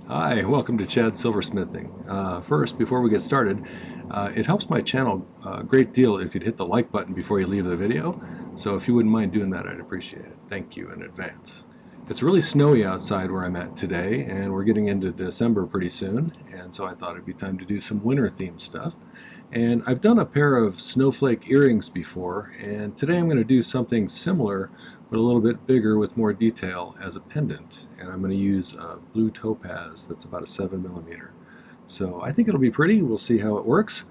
Hi, welcome to Chad's Silversmithing. First, before we get started, it helps my channel a great deal if you'd hit the like button before you leave the video. So if you wouldn't mind doing that, I'd appreciate it. Thank you in advance. It's really snowy outside where I'm at today, and we're getting into December pretty soon, and so I thought it'd be time to do some winter-themed stuff. And I've done a pair of snowflake earrings before, and today I'm going to do something similar but a little bit bigger with more detail as a pendant. And I'm going to use a Blue Topaz that's about a 7mm. So I think it'll be pretty. We'll see how it works.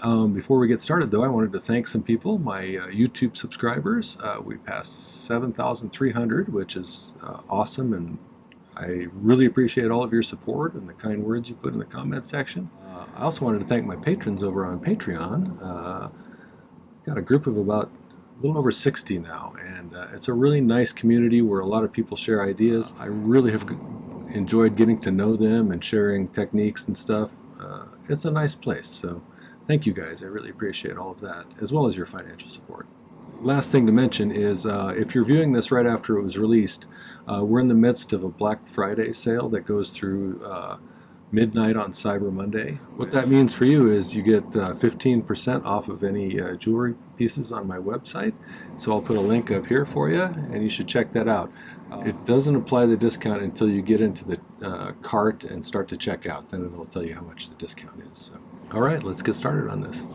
Before we get started though, I wanted to thank some people, my YouTube subscribers. We passed 7,300, which is awesome, and I really appreciate all of your support and the kind words you put in the comment section. I also wanted to thank my patrons over on Patreon. Got a group of about a little over 60 now, and it's a really nice community where a lot of people share ideas. I really have enjoyed getting to know them and sharing techniques and stuff. It's a nice place, so thank you guys. I really appreciate all of that, as well as your financial support. Last thing to mention is if you're viewing this right after it was released, we're in the midst of a Black Friday sale that goes through midnight on Cyber Monday. What that means for you is you get 15% off of any jewelry pieces on my website. So I'll put a link up here for you, and you should check that out. It doesn't apply the discount until you get into the cart and start to check out. Then it'll tell you how much the discount is. So, all right, let's get started on this.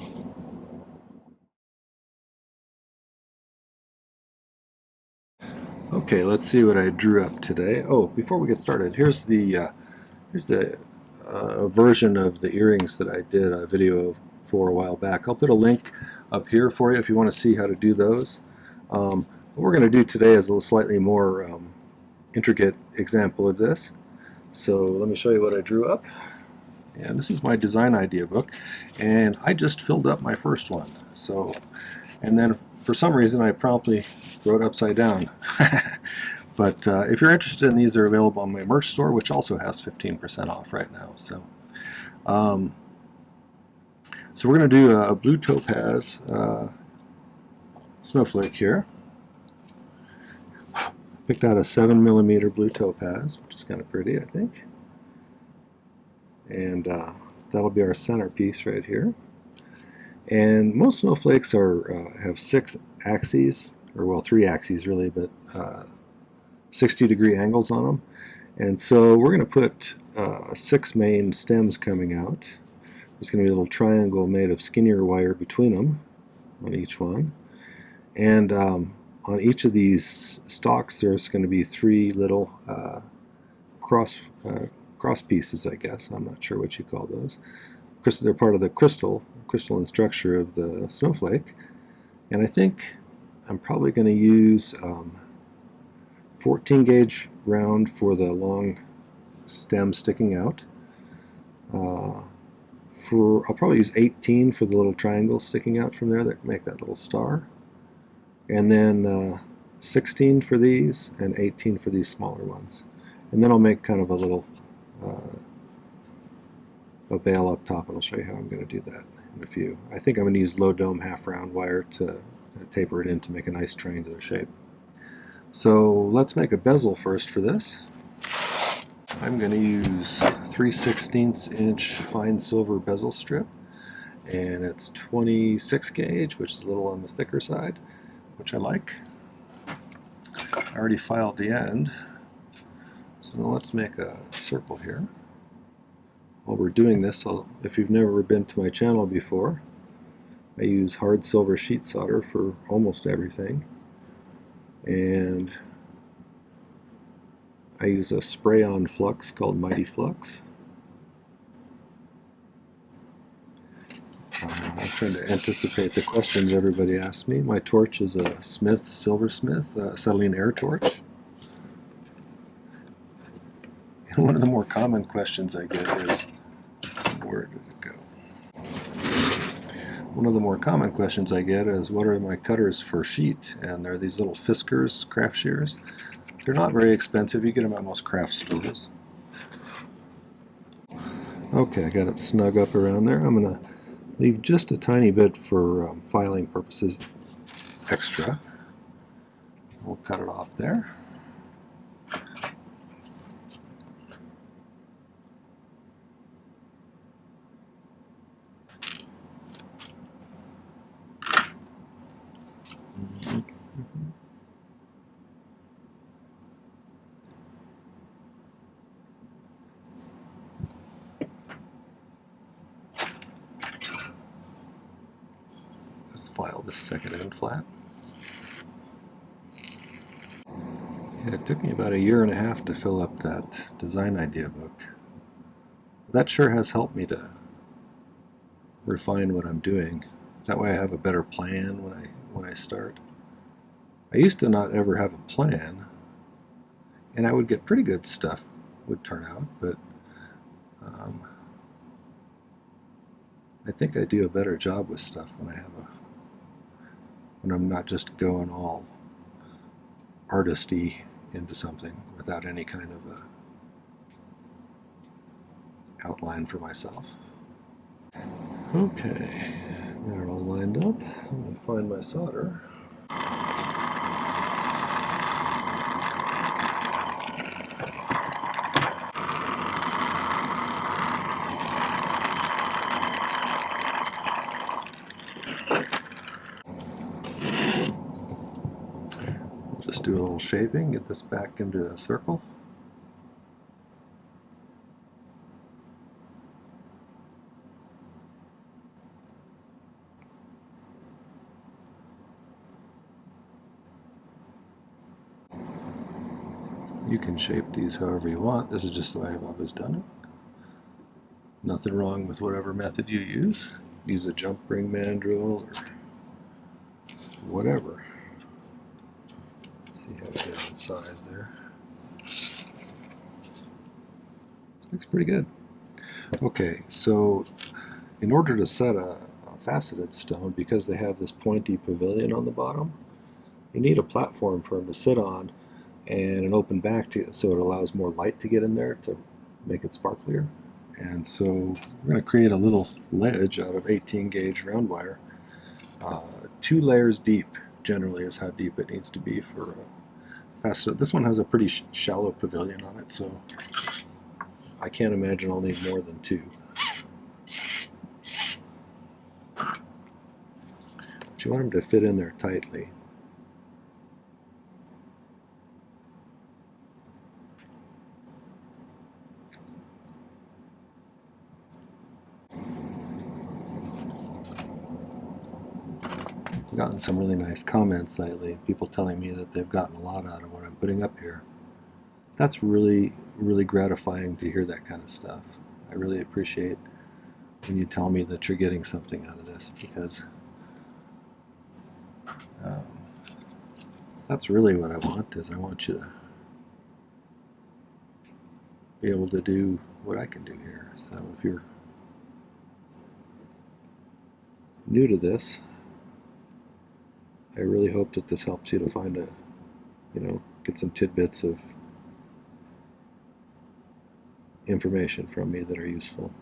Okay, let's see what I drew up today. Oh, before we get started, here's the version of the earrings that I did a video for a while back. I'll put a link up here for you if you want to see how to do those. What we're going to do today is a little slightly more intricate example of this. So let me show you what I drew up. And this is my design idea book, and I just filled up my first one. So, and then for some reason I promptly wrote upside down. But if you're interested in these, they're available on my merch store, which also has 15% off right now. So, so we're going to do a Blue Topaz snowflake here. Picked out a 7mm Blue Topaz, which is kind of pretty, I think. And that'll be our centerpiece right here. And most snowflakes have 6 axes, or well, 3 axes really, but 60-degree angles on them. And so we're going to put 6 main stems coming out. There's going to be a little triangle made of skinnier wire between them on each one. And on each of these stalks there's going to be 3 little cross pieces, I guess. I'm not sure what you call those. They're part of the crystalline structure of the snowflake. And I think I'm probably going to use 14 gauge round for the long stem sticking out. I'll probably use 18 for the little triangles sticking out from there that make that little star. And then 16 for these and 18 for these smaller ones. And then I'll make kind of a little a bail up top, and I'll show you how I'm going to do that in a few. I think I'm going to use low dome half round wire to taper it in to make a nice triangular shape. So let's make a bezel first for this. I'm going to use 3/16 inch fine silver bezel strip, and it's 26 gauge, which is a little on the thicker side, which I like. I already filed the end, so now let's make a circle here. While we're doing this, if you've never been to my channel before, I use hard silver sheet solder for almost everything. And I use a spray-on flux called My-T-Flux. I'm trying to anticipate the questions everybody asks me. My torch is a Smith Silversmith acetylene air torch. And one of the more common questions I get is, where did it go? One of the more common questions I get is, what are my cutters for sheet? And they're these little Fiskars craft shears. They're not very expensive. You get them at most craft stores. Okay, I got it snug up around there. I'm going to leave just a tiny bit for filing purposes extra. We'll cut it off there. file this second end flat. Yeah, it took me about 1.5 years to fill up that design idea book. That sure has helped me to refine what I'm doing. That way I have a better plan when I start. I used to not ever have a plan, and I would get pretty good stuff would turn out, but I think I do a better job with stuff when I'm not just going all artisty into something without any kind of a outline for myself. Okay, got it all lined up. I'm going to find my solder. Just do a little shaping, get this back into a circle. You can shape these however you want. This is just the way I've always done it. Nothing wrong with whatever method you use. Use a jump ring mandrel or whatever. Let's see how it is in size there. Looks pretty good. Okay, so in order to set a faceted stone, because they have this pointy pavilion on the bottom, you need a platform for them to sit on and an open back so it allows more light to get in there to make it sparklier. And so we're going to create a little ledge out of 18 gauge round wire. 2 layers deep generally is how deep it needs to be for faceted. This one has a pretty shallow pavilion on it, so I can't imagine I'll need more than 2. But you want them to fit in there tightly. I've gotten some really nice comments lately, people telling me that they've gotten a lot out of what I'm putting up here. That's really, really gratifying to hear that kind of stuff. I really appreciate when you tell me that you're getting something out of this, because that's really what I want. Is I want you to be able to do what I can do here. So if you're new to this, I really hope that this helps you to find get some tidbits of information from me that are useful.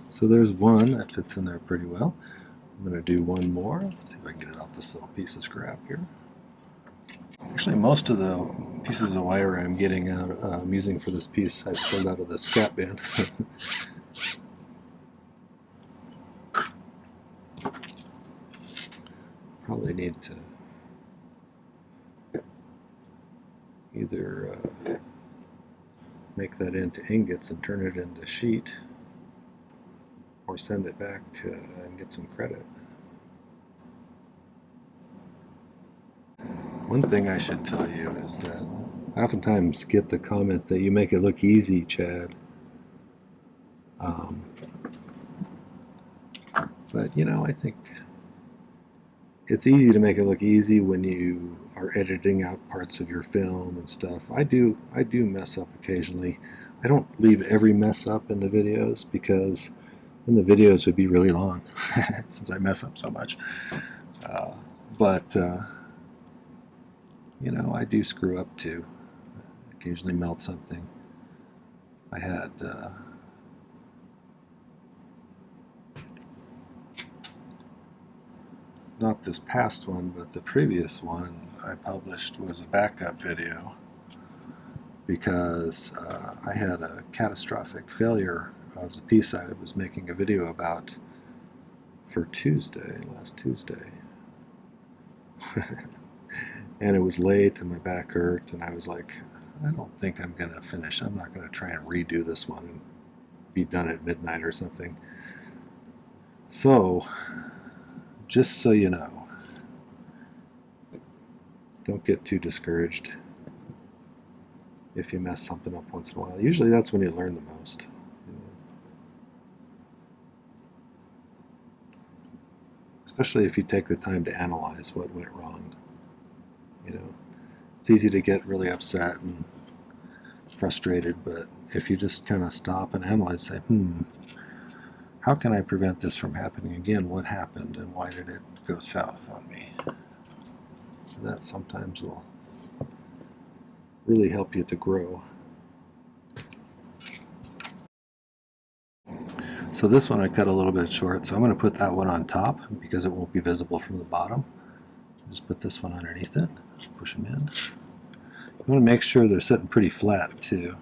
So there's one that fits in there pretty well. I'm going to do one more. Let's see if I can get it off this little piece of scrap here. Actually, most of the pieces of wire I'm getting out, I'm using for this piece, I've pulled out of the scrap bin. Probably need to either make that into ingots and turn it into sheet, or send it back and get some credit. One thing I should tell you is that I oftentimes get the comment that you make it look easy, Chad. But I think it's easy to make it look easy when you are editing out parts of your film and stuff. I do mess up occasionally. I don't leave every mess up in the videos, because then the videos would be really long since I mess up so much. But I do screw up too. Occasionally melt something. I had not this past one, but the previous one I published was a backup video, because I had a catastrophic failure of the piece I was making a video about for last Tuesday. and it was late and my back hurt, and I was like, I don't think I'm going to finish. I'm not going to try and redo this one and be done at midnight or something. So, just so you know, don't get too discouraged if you mess something up once in a while. Usually that's when you learn the most. Especially if you take the time to analyze what went wrong. You know, it's easy to get really upset and frustrated, but if you just kind of stop and analyze, say, how can I prevent this from happening again? What happened and why did it go south on me? And that sometimes will really help you to grow. So this one I cut a little bit short, so I'm going to put that one on top because it won't be visible from the bottom. Just put this one underneath it, just push them in. You want to make sure they're sitting pretty flat too.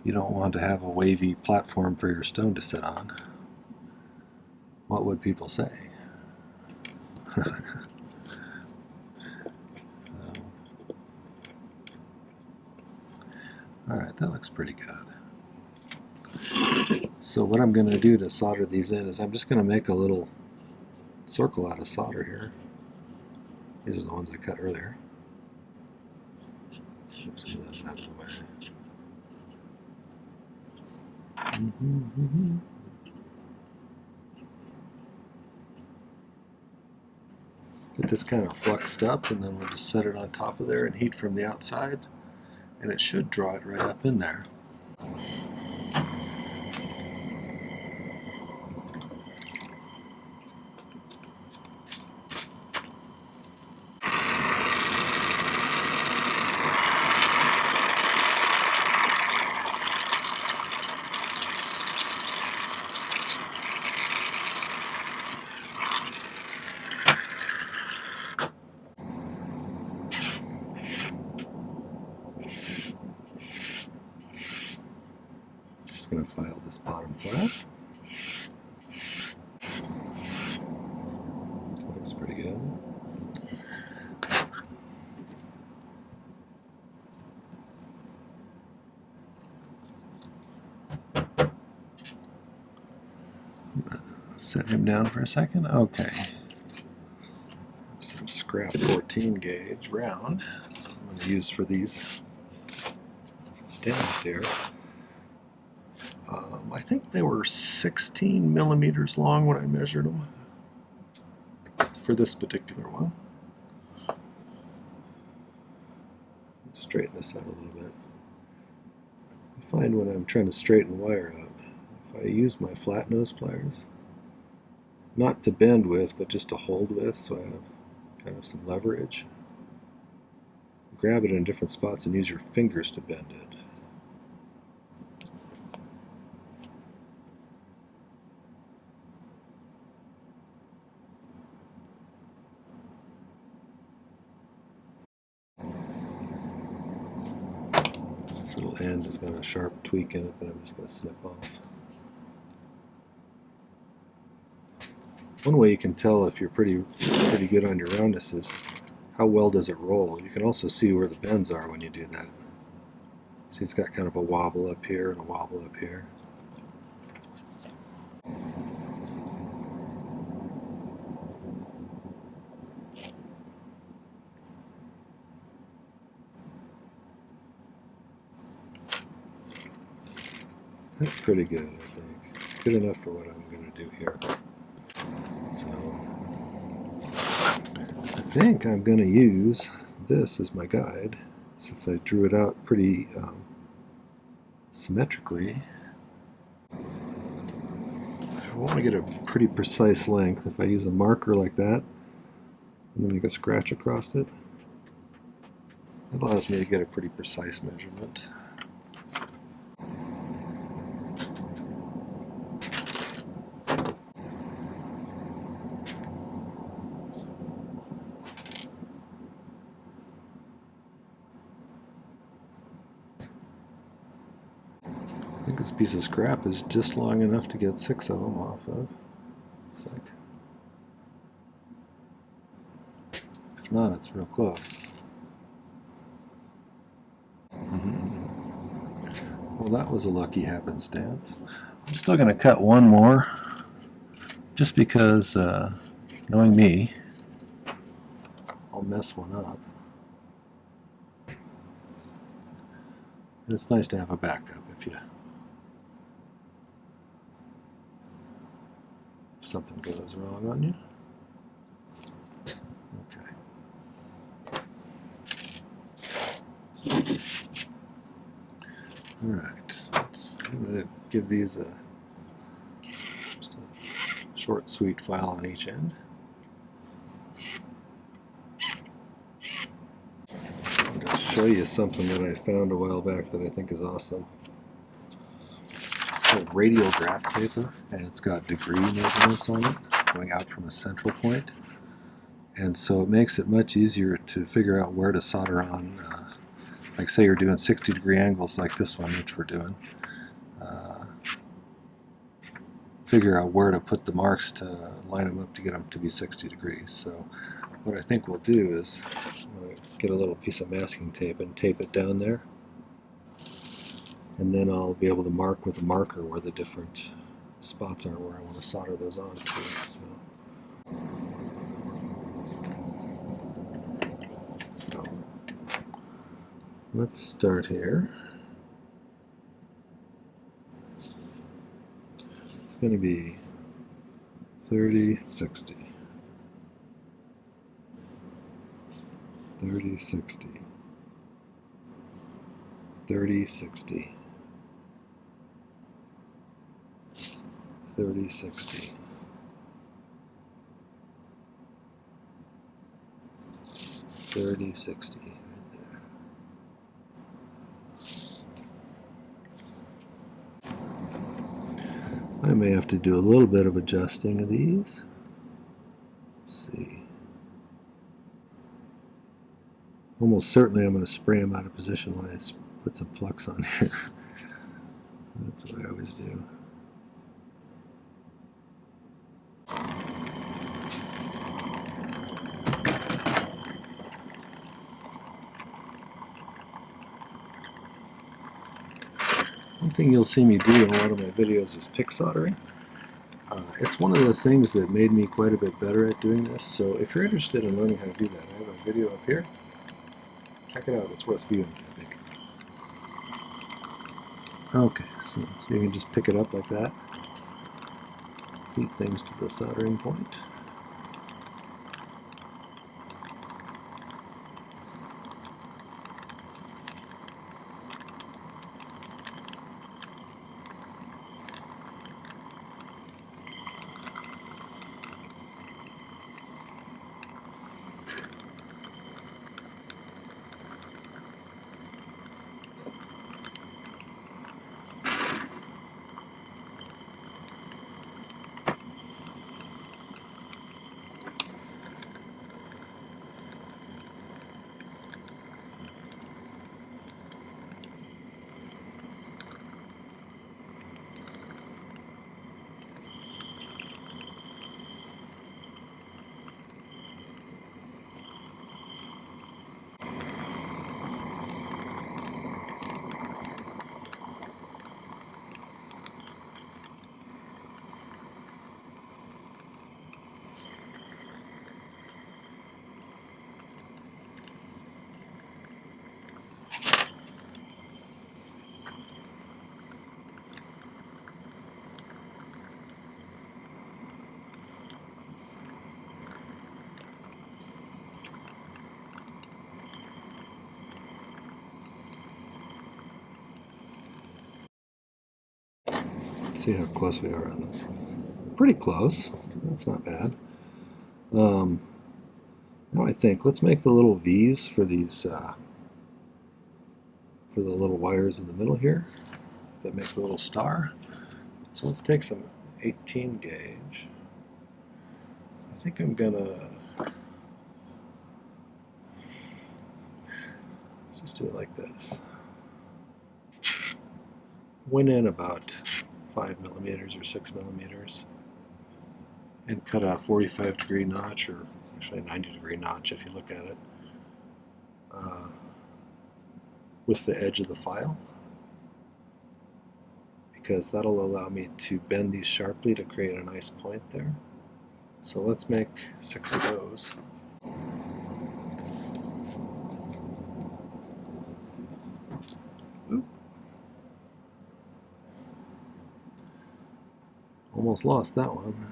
You don't want to have a wavy platform for your stone to sit on. What would people say? Alright, that looks pretty good. So what I'm going to do to solder these in is I'm just going to make a little circle out of solder here. These are the ones I cut earlier. Move some of that out of the way. Get this kind of fluxed up, and then we'll just set it on top of there and heat from the outside, and it should draw it right up in there. Just going to file this bottom flat. Looks pretty good. Set him down for a second. Okay. Some scrap 14 gauge round. That's what I'm going to use for these stands here. I think they were 16 millimeters long when I measured them for this particular one. Let's straighten this out a little bit. I find when I'm trying to straighten wire out, if I use my flat nose pliers, not to bend with, but just to hold with, so I have kind of some leverage. Grab it in different spots and use your fingers to bend it. This little end has got a sharp tweak in it that I'm just going to snip off. One way you can tell if you're pretty good on your roundness is how well does it roll. You can also see where the bends are when you do that. See, it's got kind of a wobble up here and a wobble up here. That's pretty good, I think. Good enough for what I'm going to do here. So, I think I'm going to use this as my guide, since I drew it out pretty symmetrically. I want to get a pretty precise length. If I use a marker like that, and then make a scratch across it, it allows me to get a pretty precise measurement. I think this piece of scrap is just long enough to get 6 of them off of. Looks like. If not, it's real close. Well, that was a lucky happenstance. I'm still going to cut one more, just because, knowing me, I'll mess one up. And it's nice to have a backup if something goes wrong on you. Okay. All right. I'm going to give these just a short, sweet file on each end. I'm going to show you something that I found a while back that I think is awesome. It's called radial graph paper, and it's got degree measurements on it going out from a central point. And so it makes it much easier to figure out where to solder on. Like say you're doing 60-degree angles like this one, which we're doing. Figure out where to put the marks to line them up to get them to be 60 degrees. So what I think we'll do is get a little piece of masking tape and tape it down there. And then I'll be able to mark with a marker where the different spots are where I want to solder those on to. So let's start here. It's going to be 30, 60. 30, 60. 30, 60. 30, 60. 30, 60. Right there. I may have to do a little bit of adjusting of these. Let's see. Almost certainly I'm going to spray them out of position when I put some flux on here. That's what I always do. One thing you'll see me do in a lot of my videos is pick soldering. It's one of the things that made me quite a bit better at doing this, so if you're interested in learning how to do that, I have a video up here. Check it out, it's worth viewing, I think. Okay, so you can just pick it up like that. Heat things to the soldering point. See how close we are on this. Pretty close. That's not bad. Now I think let's make the little V's for these for the little wires in the middle here that make the little star. So let's take some 18 gauge. I think I'm gonna let's just do it like this. Went in about 5 millimeters or 6 millimeters. and cut a 45-degree notch, or actually a 90-degree notch if you look at it, with the edge of the file, because that'll allow me to bend these sharply to create a nice point there. So let's make 6 of those. Oop. Almost lost that one.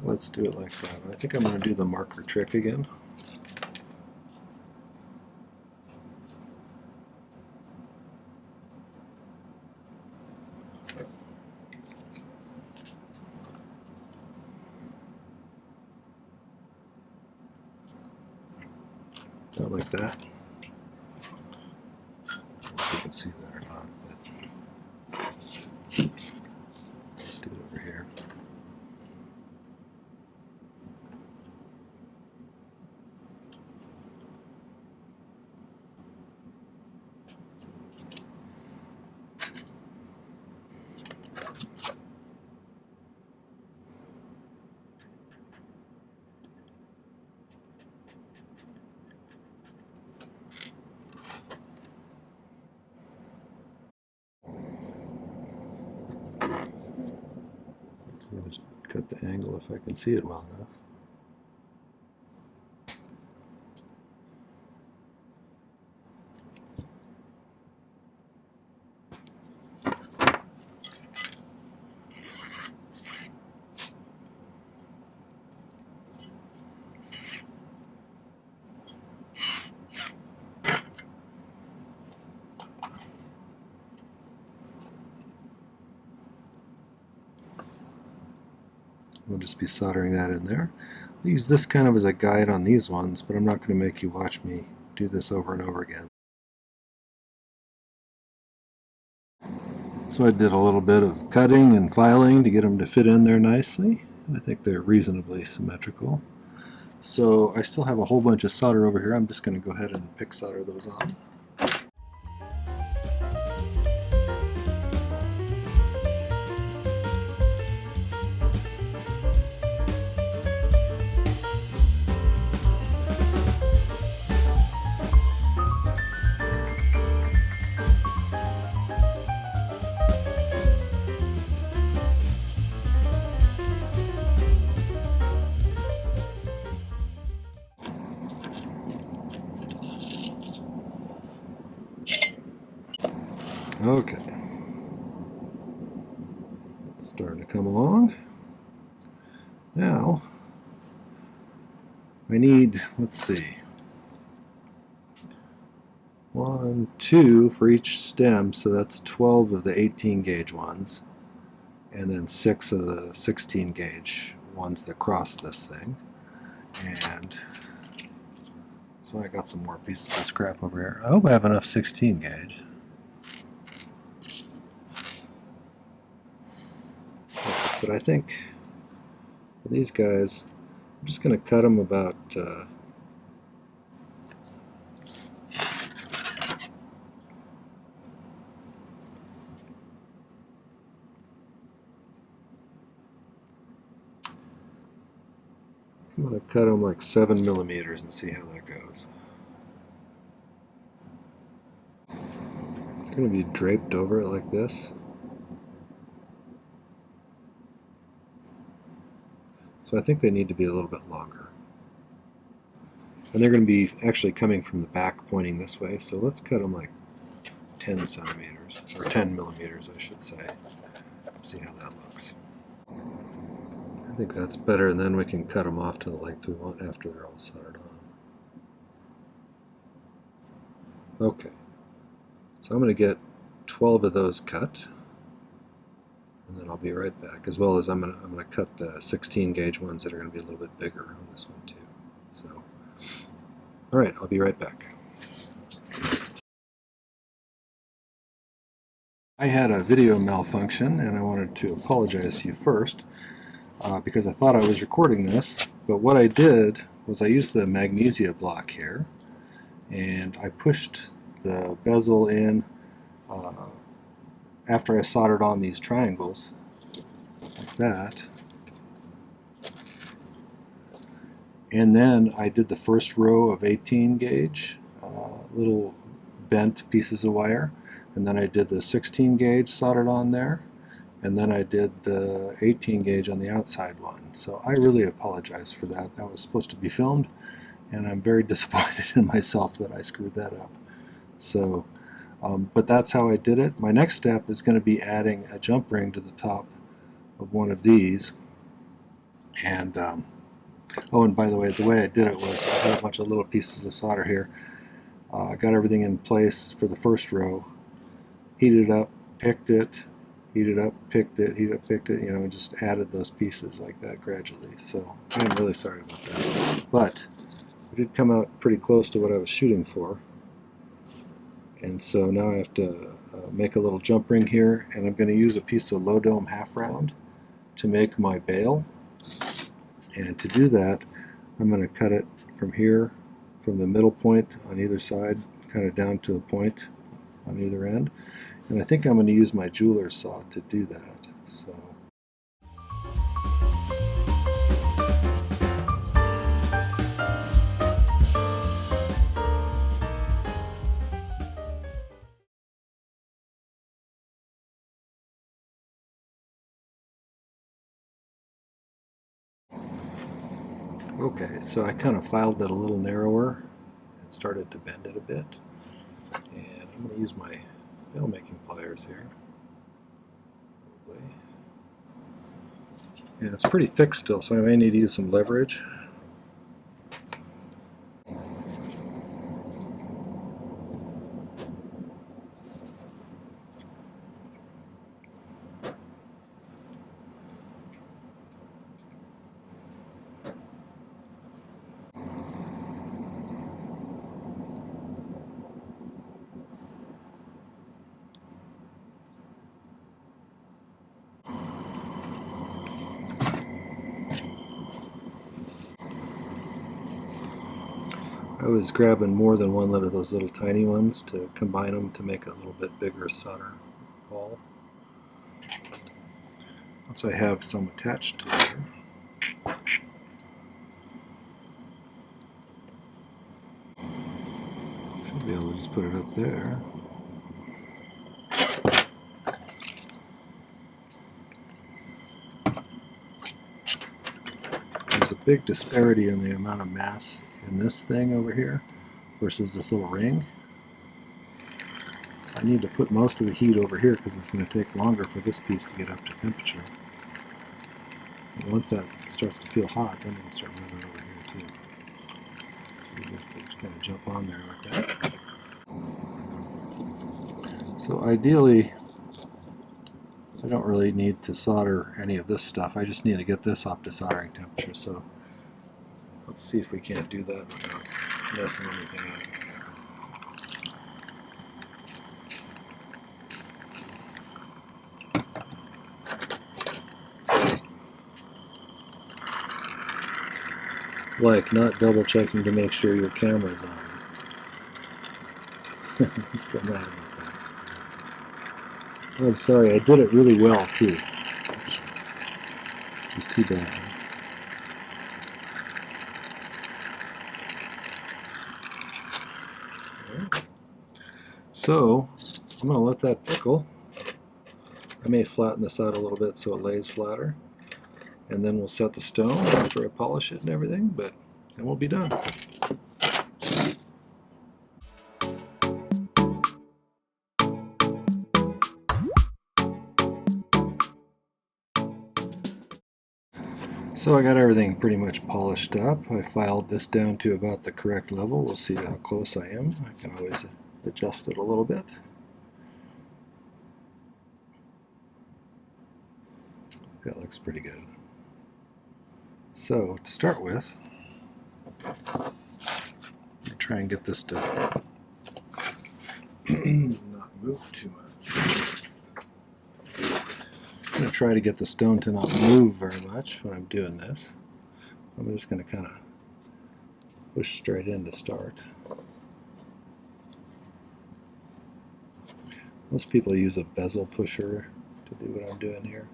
Let's do it like that. I think I'm going to do the marker trick again. Not like that. I don't know if you can see that or not, but let's do it over here. I'll just cut the angle if I can see it well enough. We'll just be soldering that in there. I'll use this kind of as a guide on these ones, but I'm not going to make you watch me do this over and over again. So I did a little bit of cutting and filing to get them to fit in there nicely, and I think they're reasonably symmetrical. So I still have a whole bunch of solder over here. I'm just going to go ahead and pick solder those on. Okay, it's starting to come along. Now, I need, let's see, 1, 2 for each stem, so that's 12 of the 18 gauge ones, and then 6 of the 16 gauge ones that cross this thing. And so I got some more pieces of scrap over here. I hope I have enough 16 gauge. But I think for these guys, I'm just going to cut them about I'm going to cut them like 7 millimeters and see how that goes. It's going to be draped over it like this. So I think they need to be a little bit longer. And they're going to be actually coming from the back pointing this way, so let's cut them like 10 centimeters, or 10 millimeters I should say. See how that looks. I think that's better, and then we can cut them off to the length we want after they're all soldered on. Okay, so I'm going to get 12 of those cut, and then I'll be right back, as well as I'm going to cut the 16 gauge ones that are going to be a little bit bigger on this one too. So, all right, I'll be right back. I had a video malfunction, and I wanted to apologize to you first because I thought I was recording this, but what I did was I used the magnesia block here, and I pushed the bezel in after I soldered on these triangles like that, and then I did the first row of 18 gauge little bent pieces of wire, and then I did the 16 gauge soldered on there, and then I did the 18 gauge on the outside one. So I really apologize for that. That was supposed to be filmed, and I'm very disappointed in myself that I screwed that up. So, but that's how I did it. My next step is going to be adding a jump ring to the top of one of these. And oh, and by the way I did it was I had a bunch of little pieces of solder here. I got everything in place for the first row, heated it up, picked it, heated up, picked it, heated up, picked it, you know, and just added those pieces like that gradually. So I'm really sorry about that. But it did come out pretty close to what I was shooting for. And so now I have to make a little jump ring here, and I'm going to use a piece of low dome half round to make my bail. And to do that, I'm going to cut it from here, from the middle point on either side, kind of down to a point on either end. And I think I'm going to use my jeweler's saw to do that. So. Okay, so I kind of filed it a little narrower and started to bend it a bit. And I'm going to use my bail making pliers here. And it's pretty thick still, so I may need to use some leverage. I was grabbing more than one of those little tiny ones to combine them to make a little bit bigger solder ball. Once I have some attached to it, should be able to just put it up there. There's a big disparity in the amount of mass in this thing over here versus this little ring. So I need to put most of the heat over here because it's going to take longer for this piece to get up to temperature. And once that starts to feel hot, then it'll start moving over here too. So you have to kind of jump on there like that. So ideally, I don't really need to solder any of this stuff. I just need to get this up to soldering temperature. So let's see if we can't do that without messing anything up. Like not double checking to make sure your camera's on. I'm still mad about that. Oh, I'm sorry, I did it really well too. It's too bad. So I'm going to let that pickle. I may flatten this out a little bit so it lays flatter. And then we'll set the stone after I polish it and everything, but then we'll be done. So I got everything pretty much polished up. I filed this down to about the correct level. We'll see how close I am. I can always adjust it a little bit. That looks pretty good. So to start with, I'm going to try and get this to not move too much. I'm going to try to get the stone to not move very much when I'm doing this. I'm just going to kind of push straight in to start. Most people use a bezel pusher to do what I'm doing here.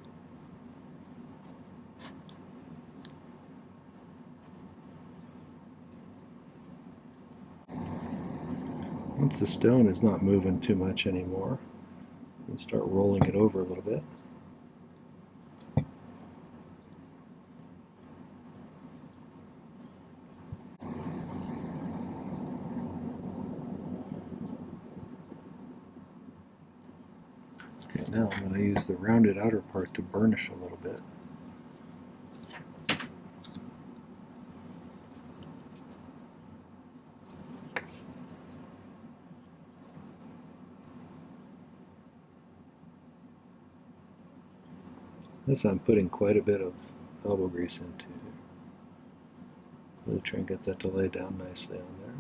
Once the stone is not moving too much anymore, you can start rolling it over a little bit. Okay, now I'm going to use the rounded outer part to burnish a little bit. This I'm putting quite a bit of elbow grease into. Really try and get that to lay down nicely on there.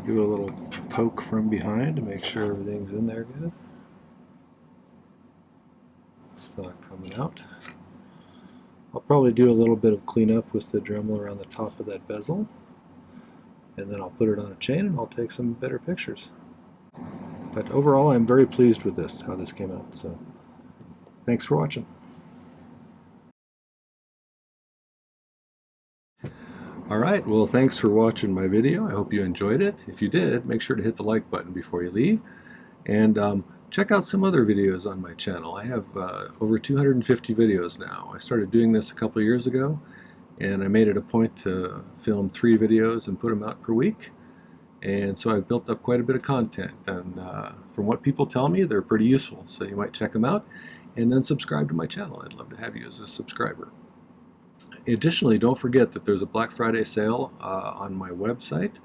Give it a little poke from behind to make sure everything's in there good. It's not coming out. I'll probably do a little bit of cleanup with the Dremel around the top of that bezel, and then I'll put it on a chain and I'll take some better pictures. But overall, I'm very pleased with this, how this came out. So thanks for watching. Alright, well, thanks for watching my video. I hope you enjoyed it. If you did, make sure to hit the like button before you leave. And check out some other videos on my channel. I have over 250 videos now. I started doing this a couple of years ago, and I made it a point to film 3 videos and put them out per week. And so I've built up quite a bit of content. And from what people tell me, they're pretty useful. So you might check them out and then subscribe to my channel. I'd love to have you as a subscriber. Additionally, don't forget that there's a Black Friday sale on my website.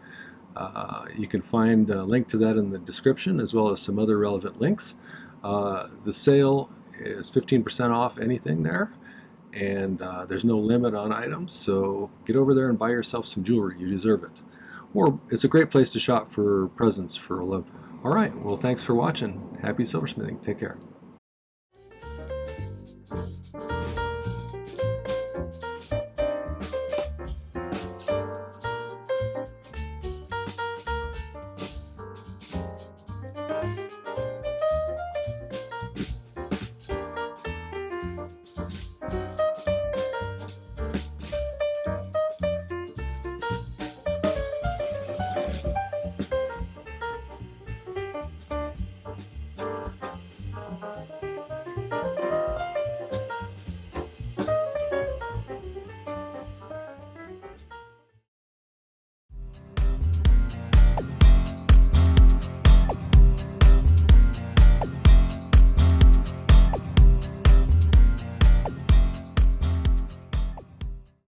You can find a link to that in the description, as well as some other relevant links. The sale is 15% off anything there, and there's no limit on items, so get over there and buy yourself some jewelry. You deserve it. Or it's a great place to shop for presents for a loved one. All right, well, thanks for watching. Happy silversmithing. Take care.